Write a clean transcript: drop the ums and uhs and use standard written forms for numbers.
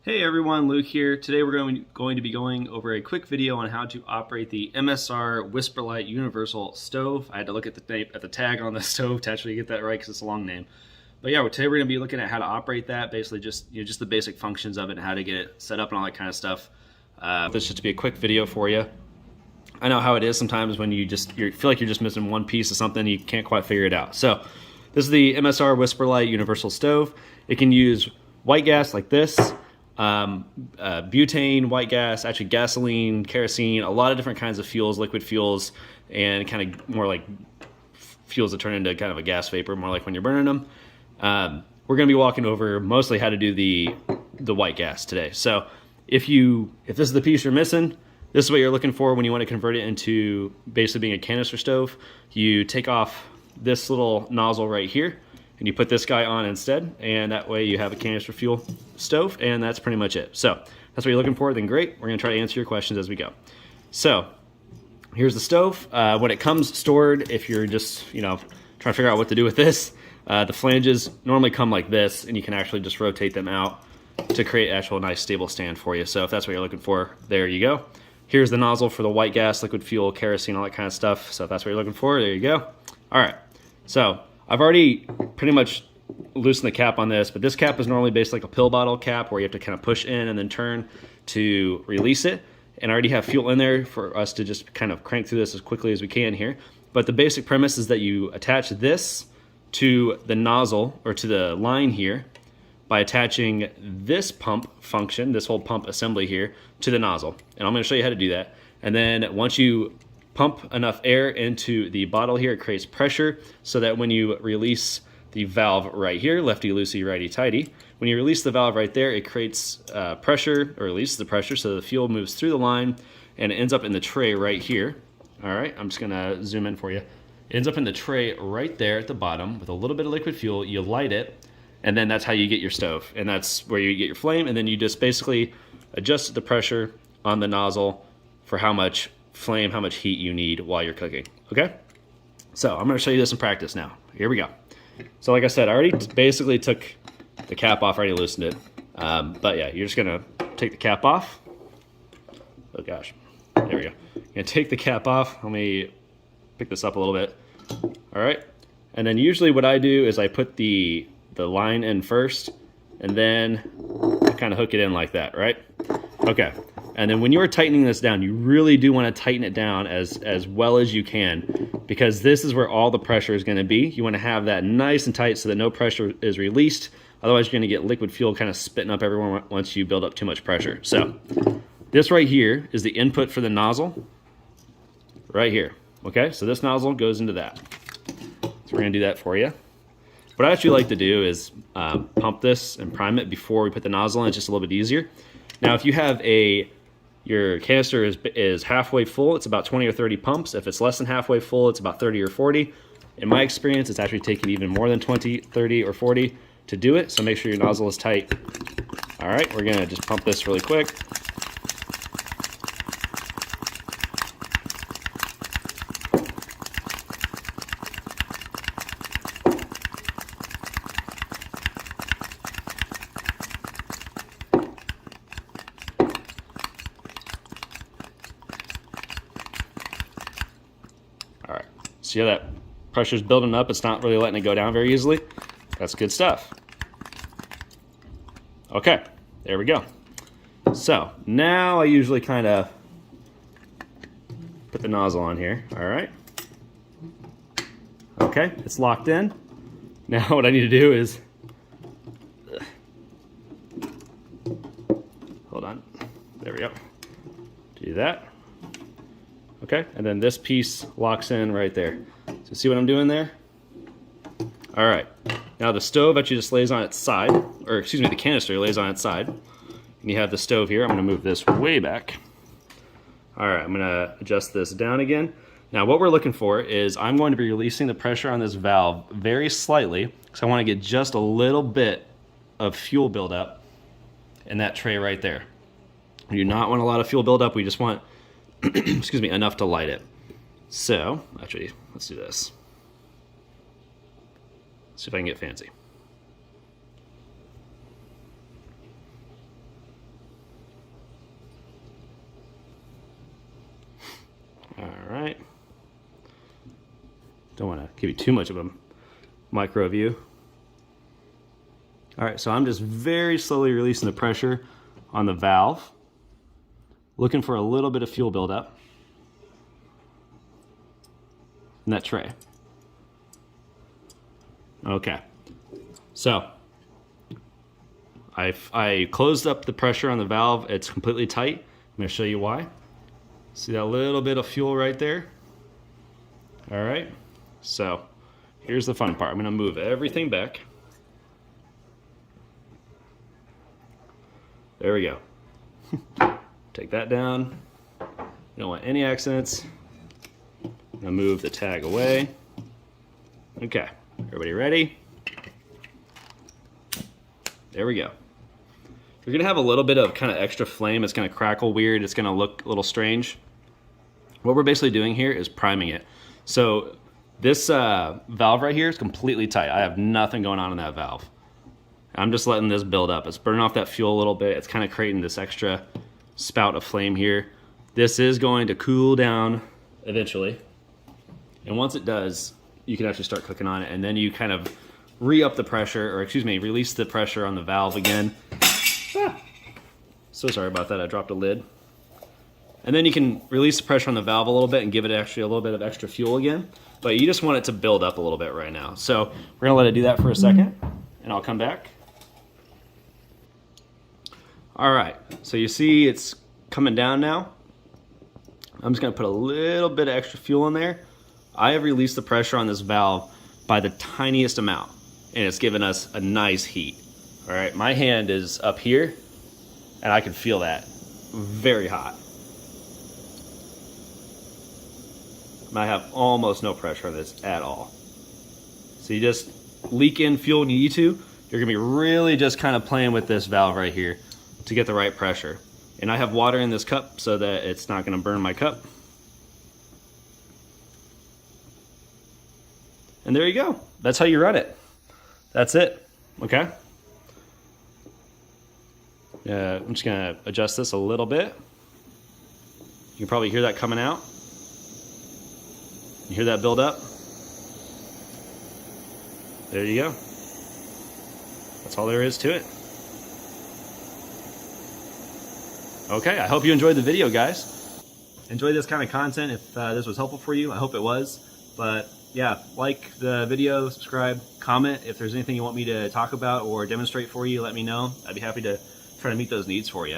Hey everyone, Luke here. Today we're going to be going over a quick video on how to operate the MSR WhisperLite Universal Stove. I had to look at the tag on the stove to actually get that right because it's a long name. But yeah, today we're going to be looking at how to operate that, basically just the basic functions of it and how to get it set up and all that kind of stuff. This should be a quick video for you. I know how it is sometimes when you feel like you're just missing one piece of something, you can't quite figure it out. So this is the MSR WhisperLite Universal Stove. It can use white gas like this. Butane, white gas, actually gasoline, kerosene, a lot of different kinds of fuels, liquid fuels, and kind of more like fuels that turn into kind of a gas vapor, more like when you're burning them. We're going to be walking over mostly how to do the white gas today. So if this is the piece you're missing, this is what you're looking for when you want to convert it into basically being a canister stove. You take off this little nozzle right here, and you put this guy on instead, and that way you have a canister fuel stove, and that's pretty much it. So that's what you're looking for, then great. We're gonna try to answer your questions as we go. So here's the stove. When it comes stored, if you're just trying to figure out what to do with this, the flanges normally come like this, and you can actually just rotate them out to create an actual nice stable stand for you. So if that's what you're looking for, there you go. Here's the nozzle for the white gas, liquid fuel, kerosene, all that kind of stuff. So if that's what you're looking for, there you go. All right, so I've already pretty much loosened the cap on this, but this cap is normally based like a pill bottle cap where you have to kind of push in and then turn to release it. And I already have fuel in there for us to just kind of crank through this as quickly as we can here. But the basic premise is that you attach this to the nozzle or to the line here by attaching this pump function, this whole pump assembly here, to the nozzle. And I'm going to show you how to do that. And then once you pump enough air into the bottle here, it creates pressure so that when you release the valve right here, lefty loosey, righty tighty, when you release the valve right there, it creates pressure, or releases the pressure, so the fuel moves through the line and it ends up in the tray right here. All right, I'm just gonna zoom in for you. It ends up in the tray right there at the bottom with a little bit of liquid fuel. You light it, and then that's how you get your stove, and that's where you get your flame, and then you just basically adjust the pressure on the nozzle for how much flame, how much heat you need while you're cooking, okay? So I'm gonna show you this in practice now. Here we go. So like I said, I already basically took the cap off, I already loosened it. But yeah, you're just gonna take the cap off. Oh gosh, there we go. You're gonna take the cap off. Let me pick this up a little bit. All right, and then usually what I do is I put the line in first, and then I kind of hook it in like that, right? Okay. And then when you're tightening this down, you really do want to tighten it down as well as you can, because this is where all the pressure is going to be. You want to have that nice and tight so that no pressure is released. Otherwise, you're going to get liquid fuel kind of spitting up everywhere once you build up too much pressure. So this right here is the input for the nozzle right here. Okay, so this nozzle goes into that. So we're going to do that for you. What I actually like to do is pump this and prime it before we put the nozzle in. It's just a little bit easier. Now, if you have your canister is halfway full, it's about 20 or 30 pumps. If it's less than halfway full, it's about 30 or 40. In my experience, it's actually taking even more than 20, 30, or 40 to do it, so make sure your nozzle is tight. All right, we're gonna just pump this really quick. All right, see how that pressure's building up? It's not really letting it go down very easily. That's good stuff. Okay, there we go. So now I usually kind of put the nozzle on here. All right. Okay, it's locked in. Now what I need to do is, hold on, there we go. Do that. Okay, and then this piece locks in right there. So see what I'm doing there? All right, now the stove actually just lays on its side, or excuse me, the canister lays on its side. And you have the stove here. I'm gonna move this way back. All right, I'm gonna adjust this down again. Now what we're looking for is I'm going to be releasing the pressure on this valve very slightly, because I wanna get just a little bit of fuel buildup in that tray right there. We do not want a lot of fuel buildup, we just want excuse me, enough to light it. So, actually, let's do this. See if I can get fancy. Don't want to give you too much of a micro view. All right, so I'm just very slowly releasing the pressure on the valve, looking for a little bit of fuel buildup in that tray. Okay, so I closed up the pressure on the valve. It's completely tight. I'm going to show you why. See that little bit of fuel right there? All right, so here's the fun part. I'm going to move everything back. There we go. Take that down. You don't want any accidents. I'm going to move the tag away. Okay, everybody ready? There we go. You're gonna have a little bit of kind of extra flame. It's gonna crackle weird. It's gonna look a little strange. What we're basically doing here is priming it. So this valve right here is completely tight. I have nothing going on in that valve. I'm just letting this build up. It's burning off that fuel a little bit. It's kind of creating this extra spout of flame here. This is going to cool down eventually. And once it does, you can actually start cooking on it. And then you kind of re-up the pressure, or excuse me, release the pressure on the valve again. So sorry about that, I dropped a lid. And then you can release the pressure on the valve a little bit and give it actually a little bit of extra fuel again. But you just want it to build up a little bit right now. So we're gonna let it do that for a second, and I'll come back. All right, so you see it's coming down now. I'm just gonna put a little bit of extra fuel in there. I have released the pressure on this valve by the tiniest amount, and it's given us a nice heat. All right, my hand is up here, and I can feel that. Very hot. I have almost no pressure on this at all. So you just leak in fuel when you need to. You're gonna be really just kind of playing with this valve right here to get the right pressure. And I have water in this cup so that it's not gonna burn my cup. And there you go. That's how you run it. That's it, okay? I'm just gonna adjust this a little bit. You can probably hear that coming out. You hear that build up? There you go. That's all there is to it. Okay, I hope you enjoyed the video, guys. Enjoy this kind of content if this was helpful for you. I hope it was. But yeah, like the video, subscribe, comment. If there's anything you want me to talk about or demonstrate for you, let me know. I'd be happy to try to meet those needs for you.